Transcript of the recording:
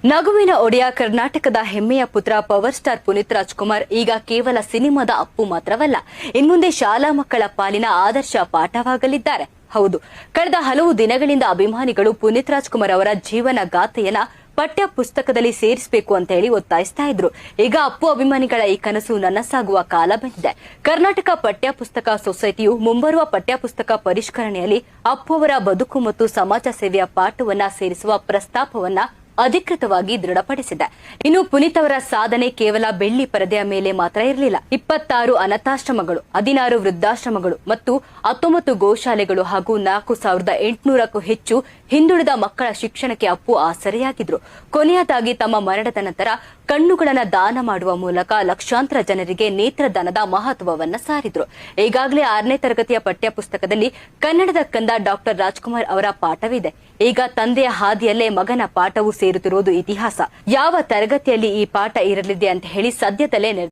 ನಗುವಿನ ಒಡೆಯ ಕರ್ನಾಟಕದ ಹೆಮ್ಮೆಯ ಪುತ್ರ ಪವರ್ ಸ್ಟಾರ್ ಪುನೀತ್ ರಾಜ್ಕುಮಾರ್ ಈಗ ಕೇವಲ ಸಿನಿಮಾದ ಅಪ್ಪು ಮಾತ್ರವಲ್ಲ, ಇನ್ಮುಂದೆ ಶಾಲಾ ಮಕ್ಕಳ ಪಾಲಿನ ಆದರ್ಶ ಪಾಠವಾಗಲಿದ್ದಾರೆ. ಹೌದು, ಕಳೆದ ಹಲವು ದಿನಗಳಿಂದ ಅಭಿಮಾನಿಗಳು ಪುನೀತ್ ರಾಜ್ಕುಮಾರ್ ಅವರ ಜೀವನ ಗಾಥೆಯನ್ನ ಪಠ್ಯ ಪುಸ್ತಕದಲ್ಲಿ ಸೇರಿಸಬೇಕು ಅಂತ ಹೇಳಿ ಒತ್ತಾಯಿಸ್ತಾ ಇದ್ರು. ಈಗ ಅಪ್ಪು ಅಭಿಮಾನಿಗಳ ಈ ಕನಸು ನನಸಾಗುವ ಕಾಲ ಬಂದಿದೆ. ಕರ್ನಾಟಕ ಪಠ್ಯ ಪುಸ್ತಕ ಸೊಸೈಟಿಯು ಮುಂಬರುವ ಪಠ್ಯ ಪುಸ್ತಕ ಪರಿಷ್ಕರಣೆಯಲ್ಲಿ ಅಪ್ಪು ಅವರ ಬದುಕು ಮತ್ತು ಸಮಾಜ ಸೇವೆಯ ಪಾಠವನ್ನ ಸೇರಿಸುವ ಪ್ರಸ್ತಾಪವನ್ನ ಅಧಿಕೃತವಾಗಿ ದೃಢಪಡಿಸಿದೆ. ಇನ್ನು ಪುನೀತ್ ಅವರ ಸಾಧನೆ ಕೇವಲ ಬೆಳ್ಳಿ ಪರದೆಯ ಮೇಲೆ ಮಾತ್ರ ಇರಲಿಲ್ಲ. 26 ಅನಾಥಾಶ್ರಮಗಳು, 16 ವೃದ್ಧಾಶ್ರಮಗಳು ಮತ್ತು 19 ಗೋಶಾಲೆಗಳು ಹಾಗೂ 4800ಕ್ಕೂ ಹೆಚ್ಚು ಹಿಂದುಳಿದ ಮಕ್ಕಳ ಶಿಕ್ಷಣಕ್ಕೆ ಅಪ್ಪು ಆಸರೆಯಾಗಿದ್ರು. ಕೊನೆಯದಾಗಿ ತಮ್ಮ ಮರಣದ ನಂತರ ಕಣ್ಣುಗಳನ್ನು ದಾನ ಮಾಡುವ ಮೂಲಕ ಲಕ್ಷಾಂತರ ಜನರಿಗೆ ನೇತ್ರದಾನದ ಮಹತ್ವವನ್ನ ಸಾರಿದ್ರು. ಈಗಾಗಲೇ 6ನೇ ತರಗತಿಯ ಪಠ್ಯ ಪುಸ್ತಕದಲ್ಲಿ ಕನ್ನಡದ ಕಂದ ಡಾಕ್ಟರ್ ರಾಜ್ಕುಮಾರ್ ಅವರ ಪಾಠವಿದೆ. ಈಗ ತಂದೆಯ ಹಾದಿಯಲ್ಲೇ ಮಗನ ಪಾಠವು ಸೇರುತ್ತಿರುವುದು ಇತಿಹಾಸ. ಯಾವ ತರಗತಿಯಲ್ಲಿ ಈ ಪಾಠ ಇರಲಿದೆ ಅಂತ ಹೇಳಿ ಸದ್ಯದಲ್ಲೇ